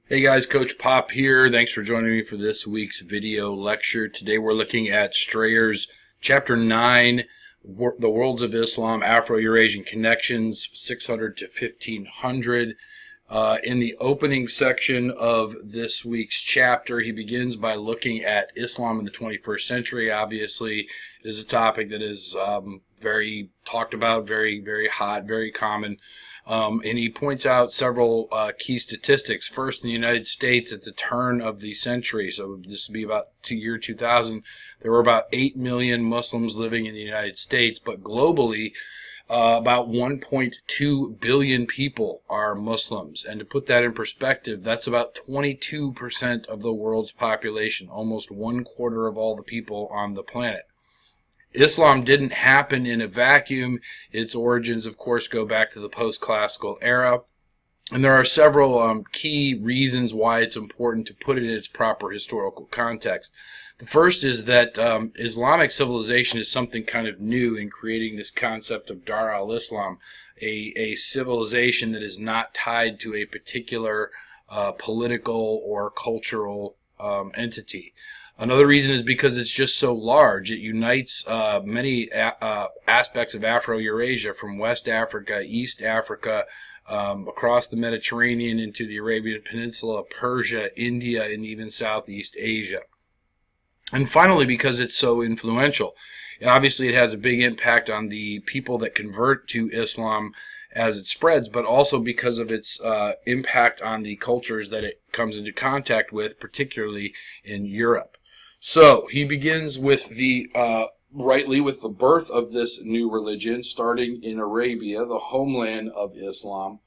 Hey guys, Coach Pop here. Thanks for joining me for this week's video lecture. Today we're looking at Strayer's Chapter 9, The Worlds of Islam, Afro-Eurasian Connections, 600 to 1500. In the opening section of this week's chapter, he begins by looking at Islam in the 21st century. Obviously, it is a topic that is very talked about, very hot, very common. And he points out several key statistics. First, in the United States at the turn of the century, so this would be about year 2000, there were about 8 million Muslims living in the United States, but globally, about 1.2 billion people are Muslims. And to put that in perspective, that's about 22% of the world's population, almost 1/4 of all the people on the planet. Islam didn't happen in a vacuum. Its origins, of course, go back to the post-classical era. And there are several key reasons why it's important to put it in its proper historical context. The first is that Islamic civilization is something kind of new in creating this concept of Dar al-Islam, a civilization that is not tied to a particular political or cultural entity. Another reason is because it's just so large. It unites many aspects of Afro-Eurasia, from West Africa, East Africa, across the Mediterranean into the Arabian Peninsula, Persia, India, and even Southeast Asia. And finally, because it's so influential. Obviously, it has a big impact on the people that convert to Islam as it spreads, but also because of its impact on the cultures that it comes into contact with, particularly in Europe. So he begins with rightly with the birth of this new religion, starting in Arabia, the homeland of Islam.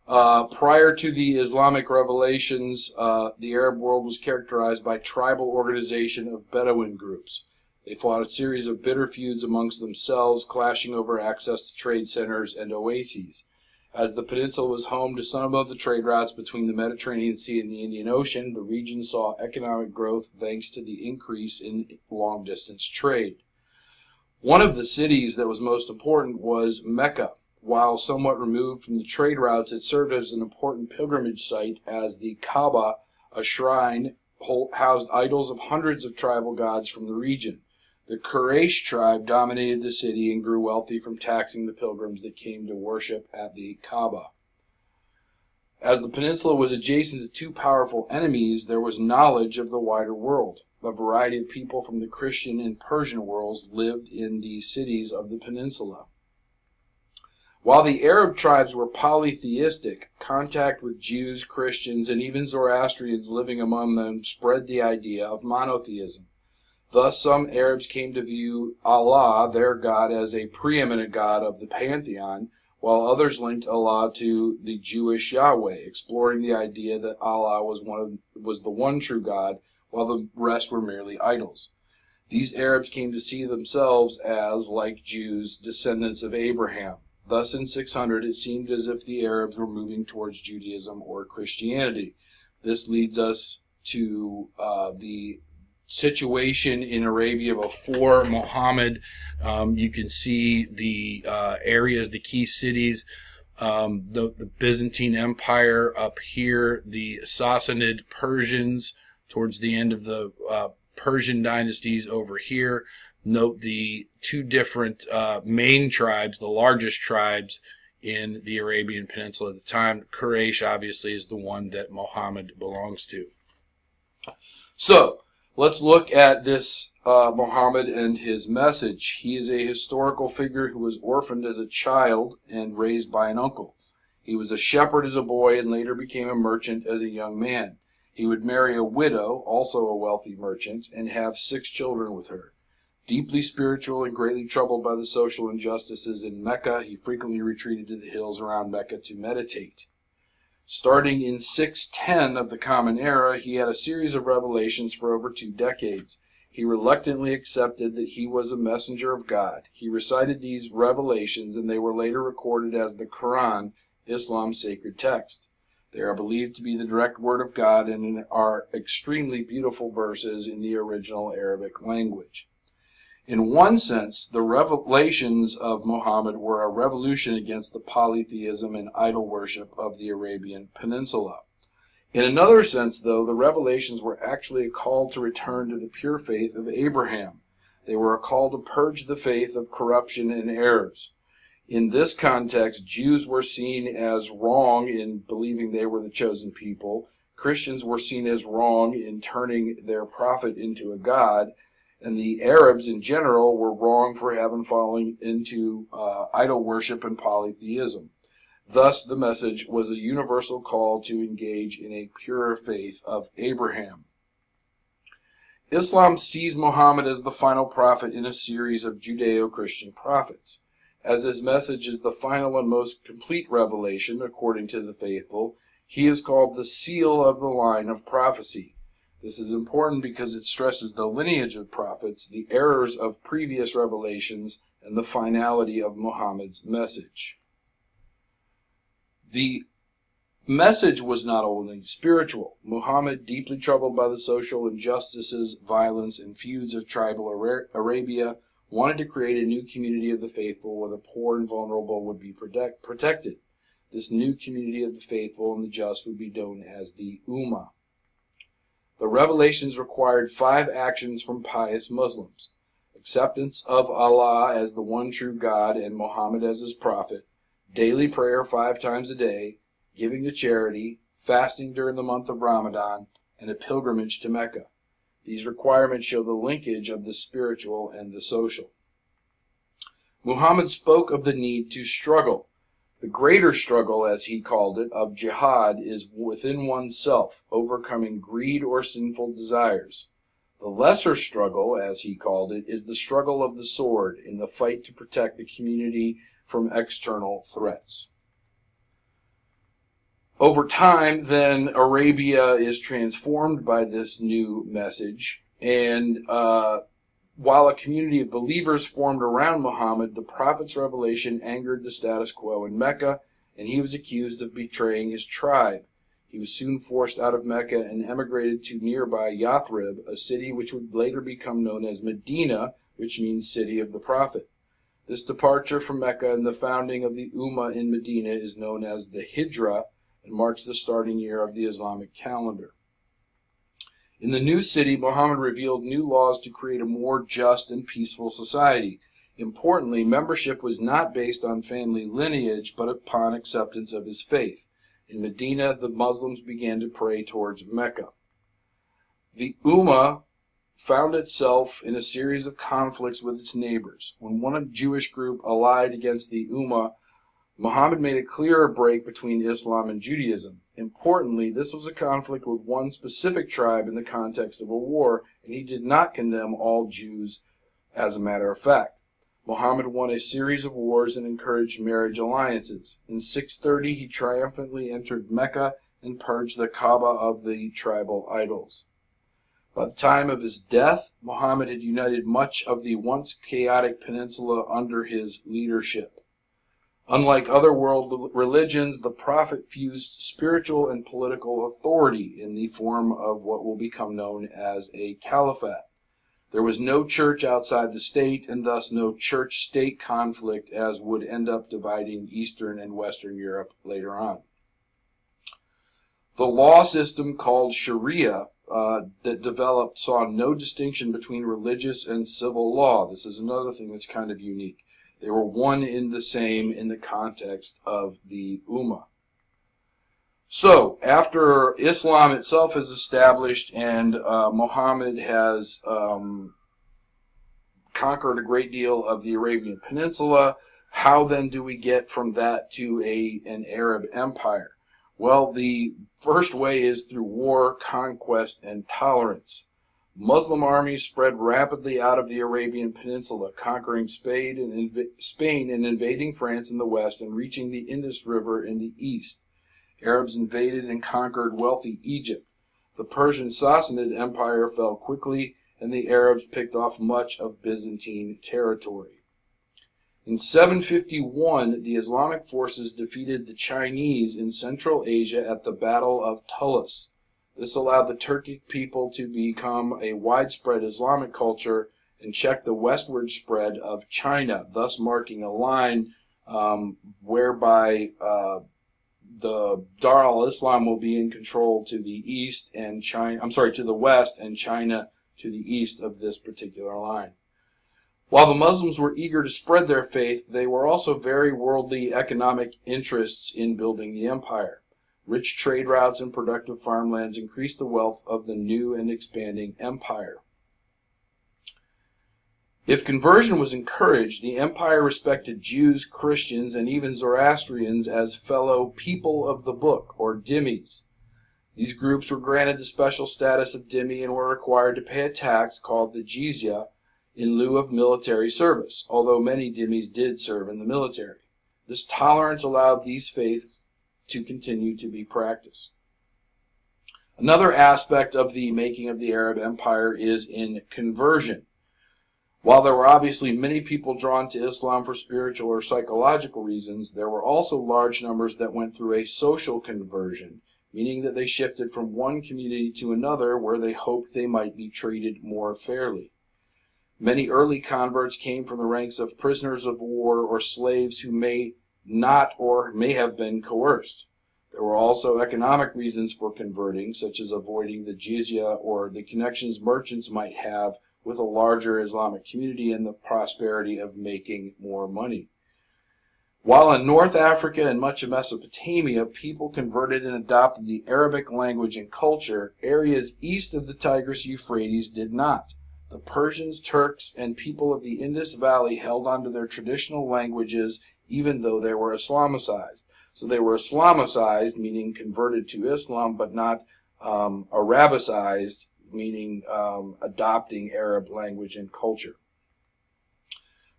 Prior to the Islamic revelations, the Arab world was characterized by tribal organization of Bedouin groups. They fought a series of bitter feuds amongst themselves, clashing over access to trade centers and oases. As the peninsula was home to some of the trade routes between the Mediterranean Sea and the Indian Ocean, the region saw economic growth thanks to the increase in long-distance trade. One of the cities that was most important was Mecca. While somewhat removed from the trade routes, it served as an important pilgrimage site, as the Kaaba, a shrine, housed idols of hundreds of tribal gods from the region. The Quraysh tribe dominated the city and grew wealthy from taxing the pilgrims that came to worship at the Kaaba. As the peninsula was adjacent to two powerful enemies, there was knowledge of the wider world. A variety of people from the Christian and Persian worlds lived in the cities of the peninsula. While the Arab tribes were polytheistic, contact with Jews, Christians, and even Zoroastrians living among them spread the idea of monotheism. Thus, some Arabs came to view Allah, their God, as a preeminent God of the pantheon, while others linked Allah to the Jewish Yahweh, exploring the idea that Allah was the one true God, while the rest were merely idols. These Arabs came to see themselves as, like Jews, descendants of Abraham. Thus, in 600, it seemed as if the Arabs were moving towards Judaism or Christianity. This leads us to the situation in Arabia before Muhammad. You can see the areas, the key cities, the Byzantine Empire up here, the Sassanid Persians towards the end of the Persian dynasties over here. Note the two different main tribes, the largest tribes in the Arabian Peninsula at the time. Quraysh obviously is the one that Muhammad belongs to. So, let's look at this Muhammad and his message. He is a historical figure who was orphaned as a child and raised by an uncle. He was a shepherd as a boy and later became a merchant as a young man. He would marry a widow, also a wealthy merchant, and have 6 children with her. Deeply spiritual and greatly troubled by the social injustices in Mecca, he frequently retreated to the hills around Mecca to meditate. Starting in 610 of the Common Era, he had a series of revelations for over 2 decades. He reluctantly accepted that he was a messenger of God. He recited these revelations, and they were later recorded as the Quran, Islam's sacred text. They are believed to be the direct word of God and are extremely beautiful verses in the original Arabic language. In one sense, the revelations of Muhammad were a revolution against the polytheism and idol worship of the Arabian Peninsula. In another sense, though, the revelations were actually a call to return to the pure faith of Abraham. They were a call to purge the faith of corruption and errors. In this context, Jews were seen as wrong in believing they were the chosen people. Christians were seen as wrong in turning their prophet into a god. And the Arabs in general were wrong for having fallen into idol worship and polytheism. Thus, the message was a universal call to engage in a pure faith of Abraham. Islam sees Muhammad as the final prophet in a series of Judeo-Christian prophets. As his message is the final and most complete revelation, according to the faithful, he is called the seal of the line of prophecy. This is important because it stresses the lineage of prophets, the errors of previous revelations, and the finality of Muhammad's message. The message was not only spiritual. Muhammad, deeply troubled by the social injustices, violence, and feuds of tribal Arabia, wanted to create a new community of the faithful where the poor and vulnerable would be protected. This new community of the faithful and the just would be known as the Ummah. The revelations required 5 actions from pious Muslims: acceptance of Allah as the one true God and Muhammad as his prophet, daily prayer 5 times a day, giving to charity, fasting during the month of Ramadan, and a pilgrimage to Mecca. These requirements show the linkage of the spiritual and the social. Muhammad spoke of the need to struggle. The greater struggle, as he called it, of jihad is within oneself, overcoming greed or sinful desires. The lesser struggle, as he called it, is the struggle of the sword in the fight to protect the community from external threats. Over time, then, Arabia is transformed by this new message, and while a community of believers formed around Muhammad, the prophet's revelation angered the status quo in Mecca, and he was accused of betraying his tribe. He was soon forced out of Mecca and emigrated to nearby Yathrib, a city which would later become known as Medina, which means city of the prophet. This departure from Mecca and the founding of the Ummah in Medina is known as the Hijra, and marks the starting year of the Islamic calendar. In the new city, Muhammad revealed new laws to create a more just and peaceful society. Importantly, membership was not based on family lineage, but upon acceptance of his faith. In Medina, the Muslims began to pray towards Mecca. The Ummah found itself in a series of conflicts with its neighbors. When one Jewish group allied against the Ummah, Muhammad made a clearer break between Islam and Judaism. Importantly, this was a conflict with one specific tribe in the context of a war, and he did not condemn all Jews as a matter of fact. Muhammad won a series of wars and encouraged marriage alliances. In 630, he triumphantly entered Mecca and purged the Kaaba of the tribal idols. By the time of his death, Muhammad had united much of the once chaotic peninsula under his leadership. Unlike other world religions, the prophet fused spiritual and political authority in the form of what will become known as a caliphate. There was no church outside the state, and thus no church-state conflict as would end up dividing Eastern and Western Europe later on. The law system called Sharia that developed saw no distinction between religious and civil law. This is another thing that's kind of unique. They were one in the same in the context of the Ummah. So, after Islam itself is established and Muhammad has conquered a great deal of the Arabian Peninsula, how then do we get from that to an Arab empire? Well, the first way is through war, conquest, and tolerance. Muslim armies spread rapidly out of the Arabian Peninsula, conquering Spain and invading France in the west and reaching the Indus River in the east. Arabs invaded and conquered wealthy Egypt. The Persian Sassanid Empire fell quickly, and the Arabs picked off much of Byzantine territory. In 751, the Islamic forces defeated the Chinese in Central Asia at the Battle of Tulis. This allowed the Turkic people to become a widespread Islamic culture and check the westward spread of China, thus marking a line whereby the Dar al-Islam will be in control to the east and China, to the west, and China to the east of this particular line. While the Muslims were eager to spread their faith, they were also very worldly economic interests in building the empire. Rich trade routes and productive farmlands increased the wealth of the new and expanding empire. If conversion was encouraged, the empire respected Jews, Christians, and even Zoroastrians as fellow people of the book, or dhimmis. These groups were granted the special status of dhimmi and were required to pay a tax called the jizya in lieu of military service, although many dhimmis did serve in the military. This tolerance allowed these faiths to continue to be practiced. Another aspect of the making of the Arab Empire is in conversion. While there were obviously many people drawn to Islam for spiritual or psychological reasons, there were also large numbers that went through a social conversion, meaning that they shifted from one community to another where they hoped they might be treated more fairly. Many early converts came from the ranks of prisoners of war or slaves who may not or may have been coerced. There were also economic reasons for converting, such as avoiding the jizya or the connections merchants might have with a larger Islamic community and the prosperity of making more money. While in North Africa and much of Mesopotamia, people converted and adopted the Arabic language and culture, areas east of the Tigris-Euphrates did not. The Persians, Turks, and people of the Indus Valley held on to their traditional languages even though they were Islamicized. So they were Islamicized, meaning converted to Islam, but not Arabicized, meaning adopting Arab language and culture.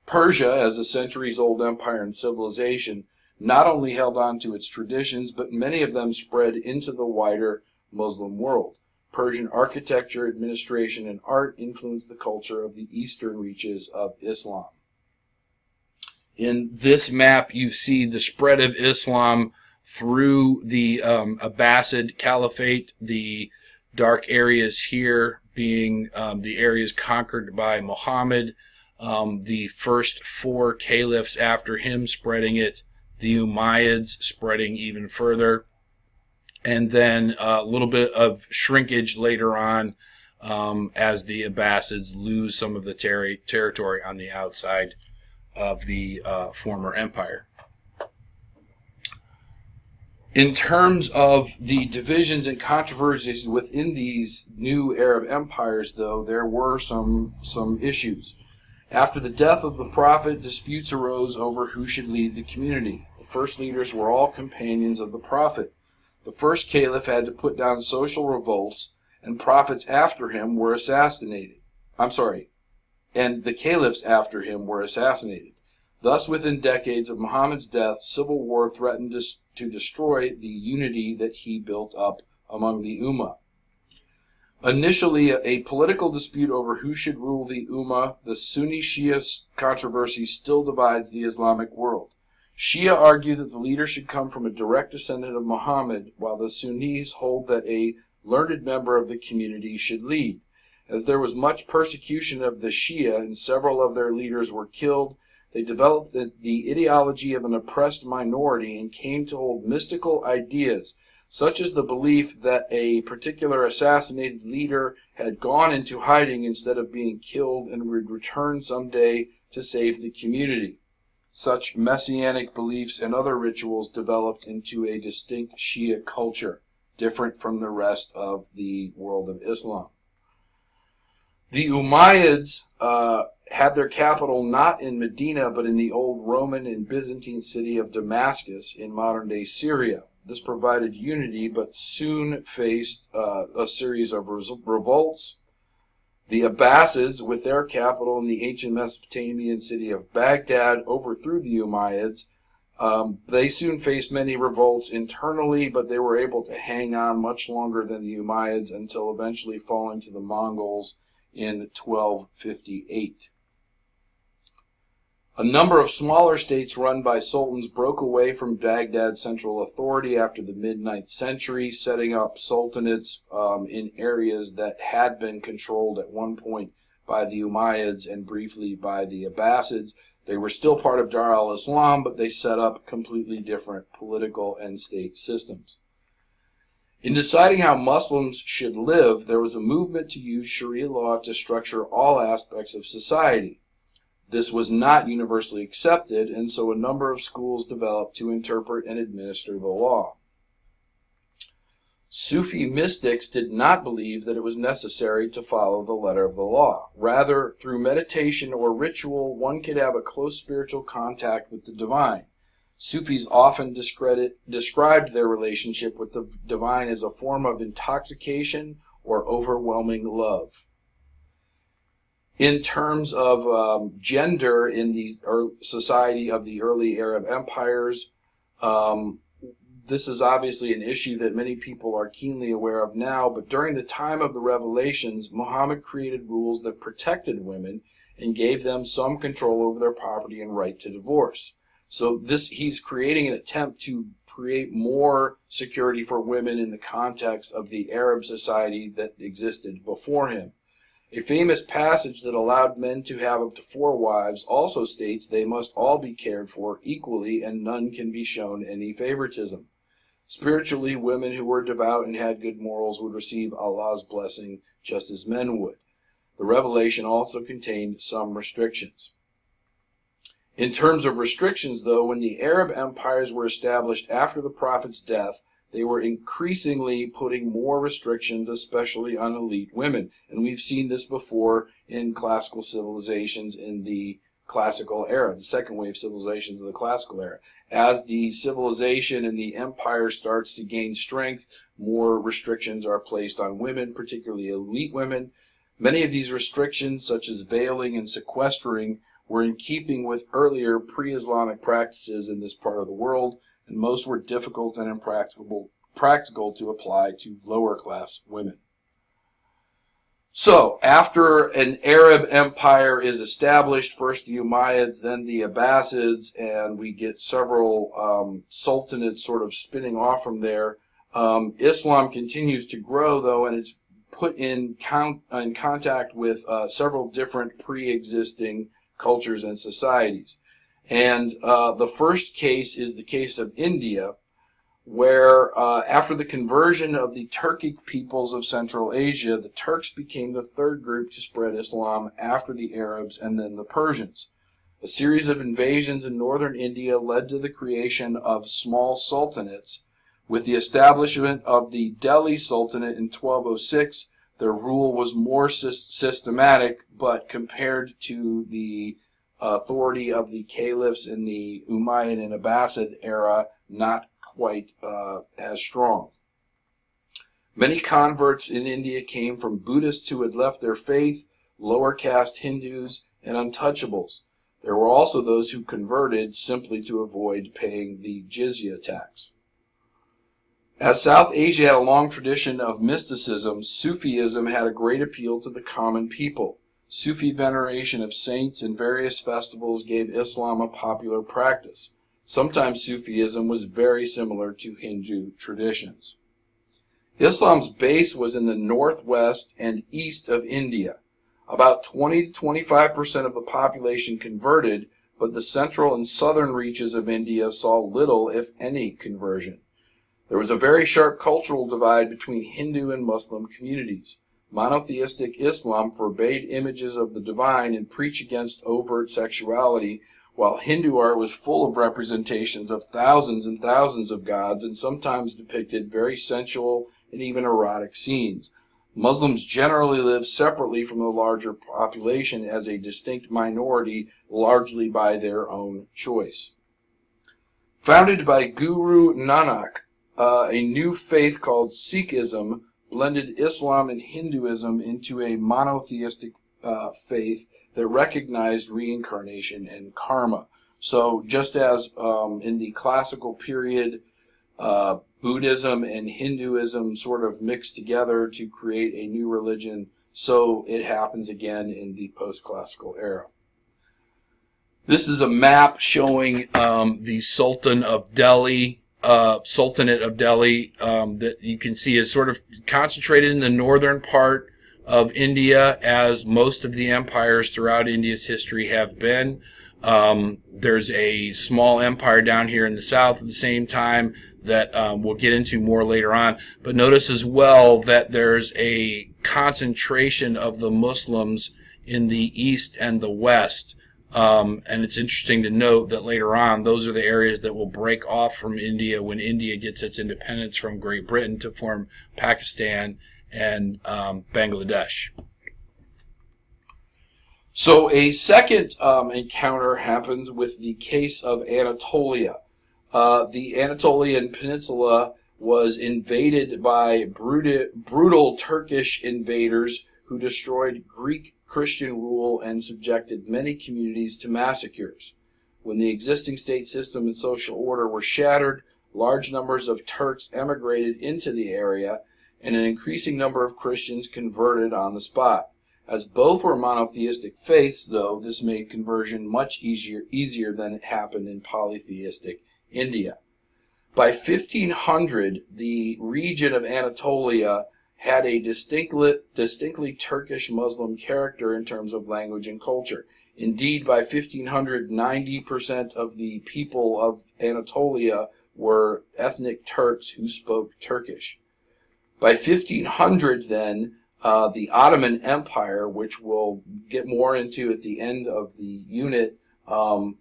Persia, as a centuries-old empire and civilization, not only held on to its traditions, but many of them spread into the wider Muslim world. Persian architecture, administration, and art influenced the culture of the eastern reaches of Islam. In this map, you see the spread of Islam through the Abbasid Caliphate, the dark areas here being the areas conquered by Muhammad, the first four caliphs after him spreading it, the Umayyads spreading even further, and then a little bit of shrinkage later on as the Abbasids lose some of the territory on the outside of the former empire. In terms of the divisions and controversies within these new Arab empires, though, there were some issues. After the death of the Prophet, disputes arose over who should lead the community. The first leaders were all companions of the Prophet. The first caliph had to put down social revolts, and prophets after him were assassinated. And the caliphs after him were assassinated. Thus, within decades of Muhammad's death, civil war threatened to destroy the unity that he built up among the Ummah. Initially, a political dispute over who should rule the Ummah, the Sunni-Shia controversy still divides the Islamic world. Shia argue that the leader should come from a direct descendant of Muhammad, while the Sunnis hold that a learned member of the community should lead. As there was much persecution of the Shia and several of their leaders were killed, they developed the ideology of an oppressed minority and came to hold mystical ideas, such as the belief that a particular assassinated leader had gone into hiding instead of being killed and would return someday to save the community. Such messianic beliefs and other rituals developed into a distinct Shia culture, different from the rest of the world of Islam. The Umayyads had their capital not in Medina, but in the old Roman and Byzantine city of Damascus in modern-day Syria. This provided unity, but soon faced a series of revolts. The Abbasids, with their capital in the ancient Mesopotamian city of Baghdad, overthrew the Umayyads. They soon faced many revolts internally, but they were able to hang on much longer than the Umayyads until eventually falling to the Mongols in 1258. A number of smaller states run by sultans broke away from Baghdad's central authority after the mid-9th century, setting up sultanates in areas that had been controlled at one point by the Umayyads and briefly by the Abbasids. They were still part of Dar al-Islam, but they set up completely different political and state systems. In deciding how Muslims should live, there was a movement to use Sharia law to structure all aspects of society. This was not universally accepted, and so a number of schools developed to interpret and administer the law. Sufi mystics did not believe that it was necessary to follow the letter of the law. Rather, through meditation or ritual, one could have a close spiritual contact with the divine. Sufis often described their relationship with the divine as a form of intoxication or overwhelming love. In terms of gender in the society of the early Arab empires, this is obviously an issue that many people are keenly aware of now, but during the time of the revelations, Muhammad created rules that protected women and gave them some control over their property and right to divorce. So he's creating an attempt to create more security for women in the context of the Arab society that existed before him. A famous passage that allowed men to have up to 4 wives also states they must all be cared for equally and none can be shown any favoritism. Spiritually, women who were devout and had good morals would receive Allah's blessing just as men would. The revelation also contained some restrictions. In terms of restrictions, though, when the Arab empires were established after the Prophet's death, they were increasingly putting more restrictions, especially on elite women. And we've seen this before in classical civilizations in the classical era, the second wave civilizations of the classical era. As the civilization and the empire starts to gain strength, more restrictions are placed on women, particularly elite women. Many of these restrictions, such as veiling and sequestering, were in keeping with earlier pre-Islamic practices in this part of the world, and most were difficult and impractical to apply to lower class women. So, after an Arab empire is established, first the Umayyads, then the Abbasids, and we get several sultanates sort of spinning off from there, Islam continues to grow, though, and it's put in contact with several different pre-existing cultures and societies. And the first case is the case of India, where after the conversion of the Turkic peoples of Central Asia, the Turks became the third group to spread Islam after the Arabs and then the Persians. A series of invasions in northern India led to the creation of small sultanates. With the establishment of the Delhi Sultanate in 1206, their rule was more systematic, but compared to the authority of the caliphs in the Umayyad and Abbasid era, not quite as strong. Many converts in India came from Buddhists who had left their faith, lower caste Hindus, and untouchables. There were also those who converted simply to avoid paying the jizya tax. As South Asia had a long tradition of mysticism, Sufism had a great appeal to the common people. Sufi veneration of saints and various festivals gave Islam a popular practice. Sometimes Sufism was very similar to Hindu traditions. Islam's base was in the northwest and east of India. About 20 to 25% of the population converted, but the central and southern reaches of India saw little, if any, conversion. There was a very sharp cultural divide between Hindu and Muslim communities. Monotheistic Islam forbade images of the divine and preached against overt sexuality, while Hindu art was full of representations of thousands and thousands of gods and sometimes depicted very sensual and even erotic scenes. Muslims generally lived separately from the larger population as a distinct minority, largely by their own choice. Founded by Guru Nanak, a new faith called Sikhism blended Islam and Hinduism into a monotheistic faith that recognized reincarnation and karma. So just as in the classical period, Buddhism and Hinduism sort of mixed together to create a new religion, so it happens again in the post-classical era. This is a map showing the Sultanate of Delhi that you can see is sort of concentrated in the northern part of India, as most of the empires throughout India's history have been. There's a small empire down here in the south at the same time that we'll get into more later on. But notice as well that there's a concentration of the Muslims in the east and the west. And it's interesting to note that later on, those are the areas that will break off from India when India gets its independence from Great Britain to form Pakistan and Bangladesh. So a second encounter happens with the case of Anatolia. The Anatolian Peninsula was invaded by brutal Turkish invaders who destroyed Greek Christian rule and subjected many communities to massacres. When the existing state system and social order were shattered, large numbers of Turks emigrated into the area, and an increasing number of Christians converted on the spot. As both were monotheistic faiths, though, this made conversion much easier than it happened in polytheistic India. By 1500, the region of Anatolia had a distinctly Turkish Muslim character in terms of language and culture. Indeed, by 1500, 90% of the people of Anatolia were ethnic Turks who spoke Turkish. By 1500, then, the Ottoman Empire, which we'll get more into at the end of the unit,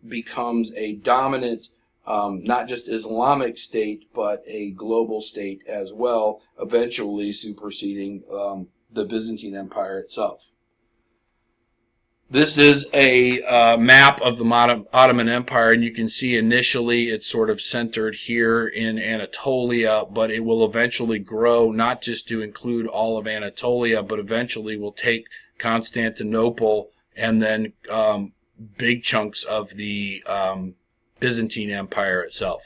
becomes a dominant not just Islamic state, but a global state as well, eventually superseding the Byzantine Empire itself. This is a map of the Ottoman Empire, and you can see initially it's sort of centered here in Anatolia, but it will eventually grow not just to include all of Anatolia, but eventually will take Constantinople and then big chunks of the Byzantine Empire itself.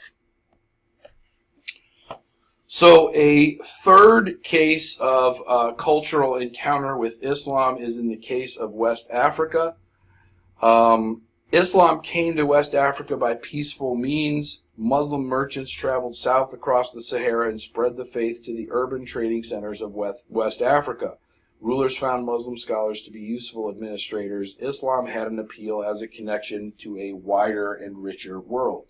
So a third case of cultural encounter with Islam is in the case of West Africa. Islam came to West Africa by peaceful means. Muslim merchants traveled south across the Sahara and spread the faith to the urban trading centers of West Africa. Rulers found Muslim scholars to be useful administrators. Islam had an appeal as a connection to a wider and richer world.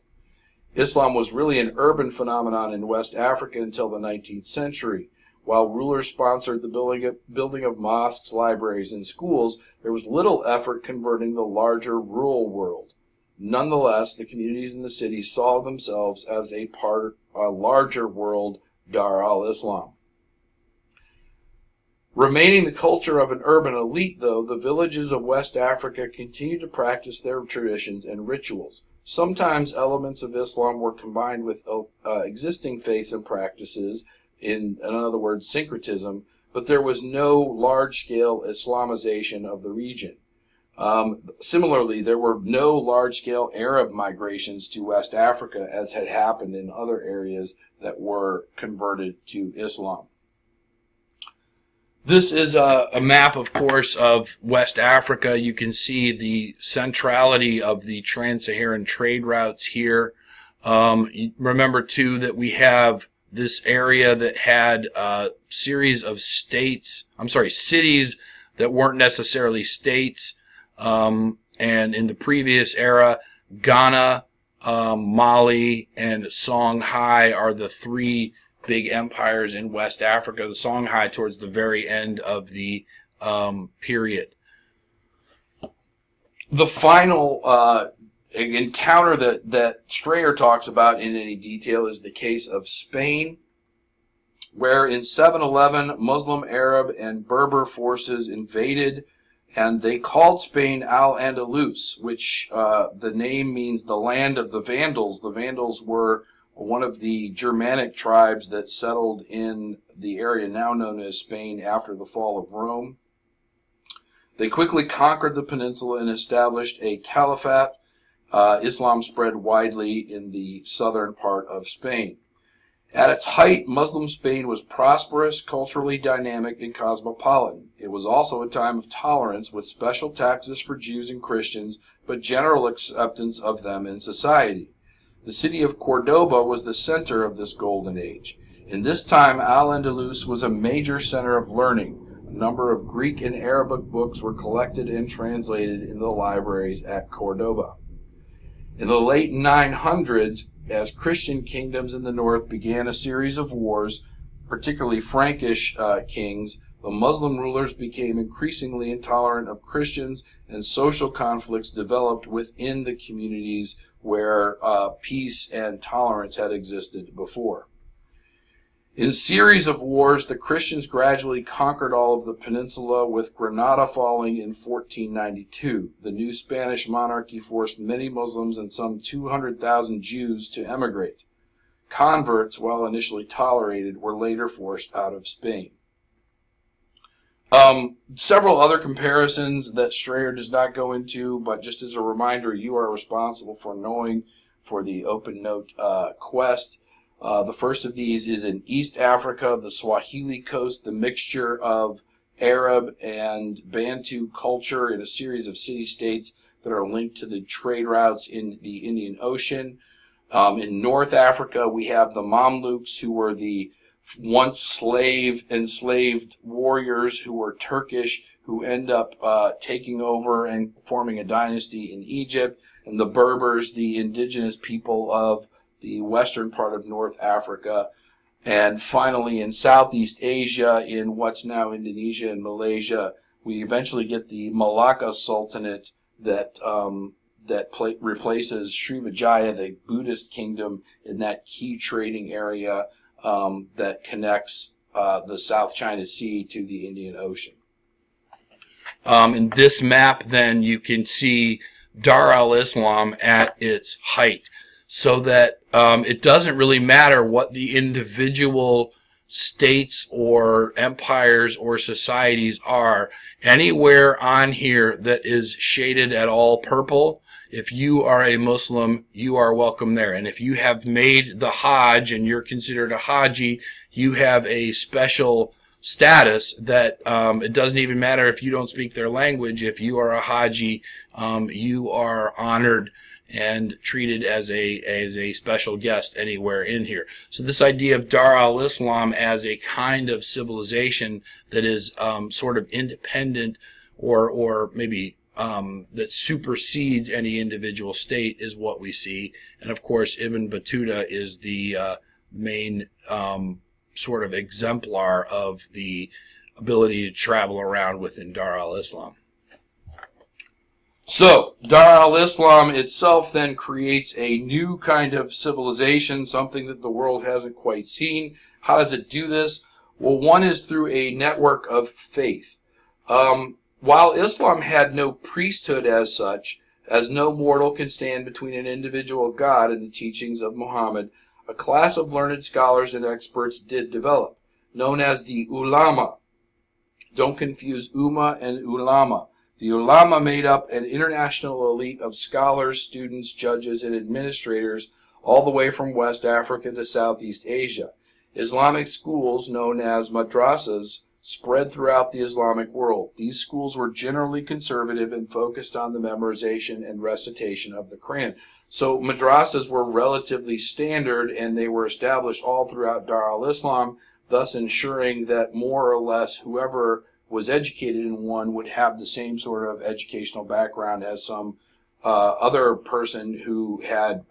Islam was really an urban phenomenon in West Africa until the 19th century. While rulers sponsored the building of mosques, libraries, and schools, there was little effort converting the larger rural world. Nonetheless, the communities in the city saw themselves as a part of a larger world, Dar al-Islam. Remaining the culture of an urban elite, though, the villages of West Africa continued to practice their traditions and rituals. Sometimes elements of Islam were combined with existing faiths and practices, in other words, syncretism, but there was no large-scale Islamization of the region. Similarly, there were no large-scale Arab migrations to West Africa, as had happened in other areas that were converted to Islam. This is a map, of course, of West Africa. You can see the centrality of the trans-Saharan trade routes here. Remember, too, that we have this area that had a series of cities that weren't necessarily states. And in the previous era, Ghana, Mali, and Songhai are the three big empires in West Africa. The Songhai towards the very end of the period. The final encounter that Strayer talks about in any detail is the case of Spain, where in 711 Muslim, Arab, and Berber forces invaded, and they called Spain Al-Andalus, which the name means the land of the Vandals. The Vandals were one of the Germanic tribes that settled in the area now known as Spain after the fall of Rome. They quickly conquered the peninsula and established a caliphate. Islam spread widely in the southern part of Spain. At its height, Muslim Spain was prosperous, culturally dynamic, and cosmopolitan. It was also a time of tolerance, with special taxes for Jews and Christians, but general acceptance of them in society. The city of Cordoba was the center of this golden age. In this time, Al-Andalus was a major center of learning. A number of Greek and Arabic books were collected and translated in the libraries at Cordoba. In the late 900s, as Christian kingdoms in the north began a series of wars, particularly Frankish kings, the Muslim rulers became increasingly intolerant of Christians, and social conflicts developed within the communities where peace and tolerance had existed before. In a series of wars, the Christians gradually conquered all of the peninsula, with Granada falling in 1492. The new Spanish monarchy forced many Muslims and some 200,000 Jews to emigrate. Converts, while initially tolerated, were later forced out of Spain. Several other comparisons that Strayer does not go into, but just as a reminder, you are responsible for knowing for the OpenNote quest. The first of these is in East Africa, the Swahili coast, the mixture of Arab and Bantu culture in a series of city-states that are linked to the trade routes in the Indian Ocean. In North Africa, we have the Mamluks, who were the once enslaved warriors who were Turkish, who end up taking over and forming a dynasty in Egypt, and the Berbers, the indigenous people of the western part of North Africa. And finally, in Southeast Asia, in what's now Indonesia and Malaysia, we eventually get the Malacca Sultanate that replaces Srivijaya, the Buddhist kingdom, in that key trading area that connects the South China Sea to the Indian Ocean. In this map, then, you can see Dar al-Islam at its height, so that it doesn't really matter what the individual states or empires or societies are. Anywhere on here that is shaded at all purple, if you are a Muslim, you are welcome there. And if you have made the Hajj and you're considered a Haji, you have a special status that it doesn't even matter if you don't speak their language. If you are a Haji, you are honored and treated as a special guest anywhere in here. So this idea of Dar al-Islam as a kind of civilization that is sort of independent or maybe that supersedes any individual state is what we see. And of course, Ibn Battuta is the main sort of exemplar of the ability to travel around within Dar al-Islam. So, Dar al-Islam itself then creates a new kind of civilization, something that the world hasn't quite seen. How does it do this? Well, one is through a network of faith. While Islam had no priesthood as such, as no mortal can stand between an individual God and the teachings of Muhammad, a class of learned scholars and experts did develop, known as the ulama. Don't confuse Ummah and ulama. The ulama made up an international elite of scholars, students, judges, and administrators all the way from West Africa to Southeast Asia. Islamic schools, known as madrasas, spread throughout the Islamic world. These schools were generally conservative and focused on the memorization and recitation of the Quran. So madrasas were relatively standard, and they were established all throughout Dar al-Islam, thus ensuring that more or less whoever was educated in one would have the same sort of educational background as some other person who had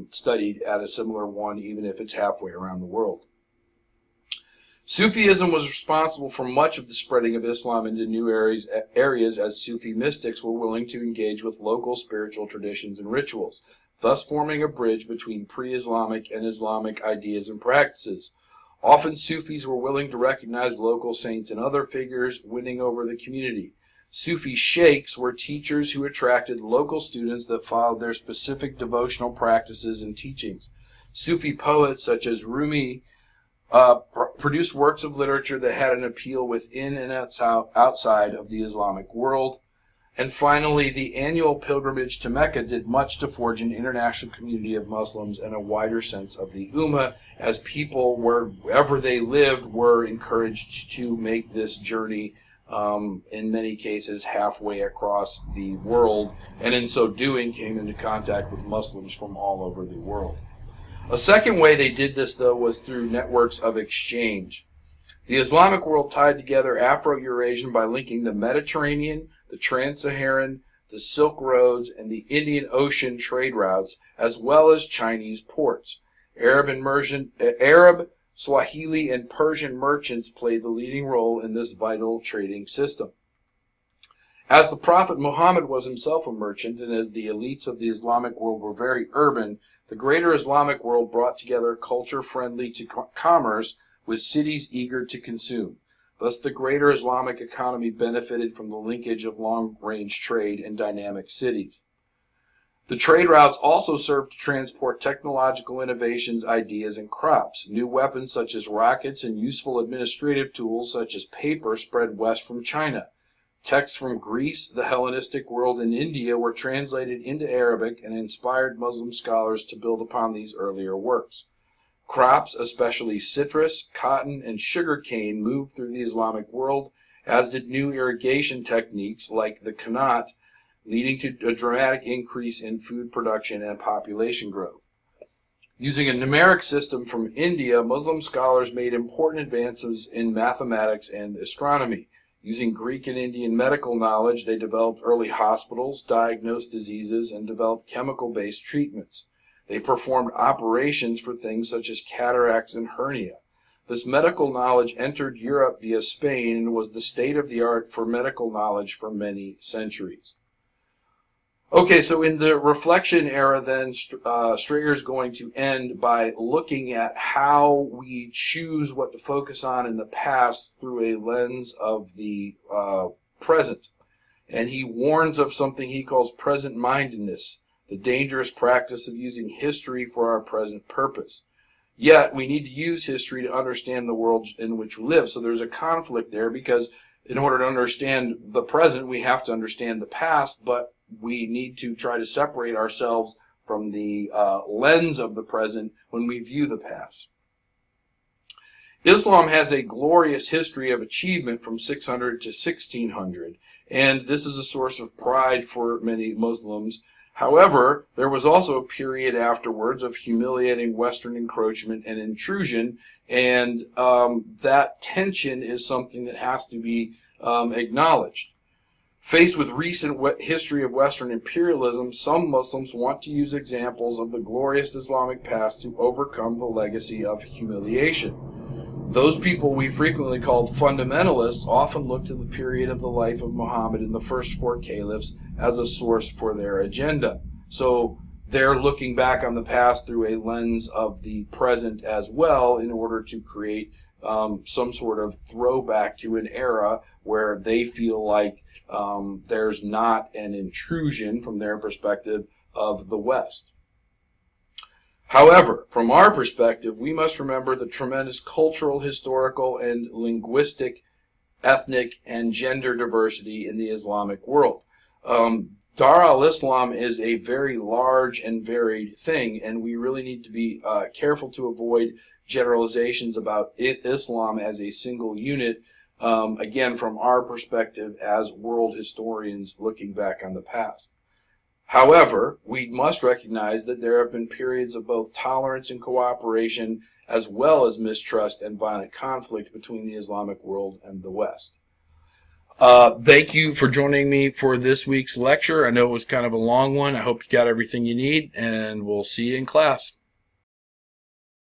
studied at a similar one, even if it's halfway around the world. Sufism was responsible for much of the spreading of Islam into new areas as Sufi mystics were willing to engage with local spiritual traditions and rituals, thus forming a bridge between pre-Islamic and Islamic ideas and practices. Often Sufis were willing to recognize local saints and other figures, winning over the community. Sufi sheikhs were teachers who attracted local students that followed their specific devotional practices and teachings. Sufi poets such as Rumi produced works of literature that had an appeal within and outside of the Islamic world. And finally, the annual pilgrimage to Mecca did much to forge an international community of Muslims and a wider sense of the Ummah, as people, wherever they lived, were encouraged to make this journey, in many cases, halfway across the world, and in so doing came into contact with Muslims from all over the world. A second way they did this, though, was through networks of exchange. The Islamic world tied together Afro-Eurasian by linking the Mediterranean, the Trans-Saharan, the Silk Roads, and the Indian Ocean trade routes, as well as Chinese ports. Arab, Swahili, and Persian merchants played the leading role in this vital trading system. As the Prophet Muhammad was himself a merchant, and as the elites of the Islamic world were very urban, the greater Islamic world brought together culture friendly to commerce with cities eager to consume. Thus, the greater Islamic economy benefited from the linkage of long-range trade in dynamic cities. The trade routes also served to transport technological innovations, ideas, and crops. New weapons such as rockets and useful administrative tools such as paper spread west from China. Texts from Greece, the Hellenistic world, and India were translated into Arabic and inspired Muslim scholars to build upon these earlier works. Crops, especially citrus, cotton, and sugar cane, moved through the Islamic world, as did new irrigation techniques like the qanat, leading to a dramatic increase in food production and population growth. Using a numeric system from India, Muslim scholars made important advances in mathematics and astronomy. Using Greek and Indian medical knowledge, they developed early hospitals, diagnosed diseases, and developed chemical-based treatments. They performed operations for things such as cataracts and hernia. This medical knowledge entered Europe via Spain and was the state-of-the-art for medical knowledge for many centuries. Okay, so in the reflection era, then, Strayer is going to end by looking at how we choose what to focus on in the past through a lens of the present. And he warns of something he calls present-mindedness, the dangerous practice of using history for our present purpose. Yet, we need to use history to understand the world in which we live. So there's a conflict there, because in order to understand the present, we have to understand the past, but we need to try to separate ourselves from the lens of the present when we view the past. Islam has a glorious history of achievement from 600 to 1600, and this is a source of pride for many Muslims. However, there was also a period afterwards of humiliating Western encroachment and intrusion, and that tension is something that has to be acknowledged. Faced with recent history of Western imperialism, some Muslims want to use examples of the glorious Islamic past to overcome the legacy of humiliation. Those people we frequently call fundamentalists often look to the period of the life of Muhammad and the first four caliphs as a source for their agenda. So they're looking back on the past through a lens of the present as well, in order to create some sort of throwback to an era where they feel like there's not an intrusion from their perspective of the West. However, from our perspective, we must remember the tremendous cultural, historical, and linguistic, ethnic, and gender diversity in the Islamic world. Dar al-Islam is a very large and varied thing, and we really need to be careful to avoid generalizations about Islam as a single unit, again, from our perspective as world historians looking back on the past. However, we must recognize that there have been periods of both tolerance and cooperation, as well as mistrust and violent conflict between the Islamic world and the West. Thank you for joining me for this week's lecture. I know it was kind of a long one. I hope you got everything you need, and we'll see you in class.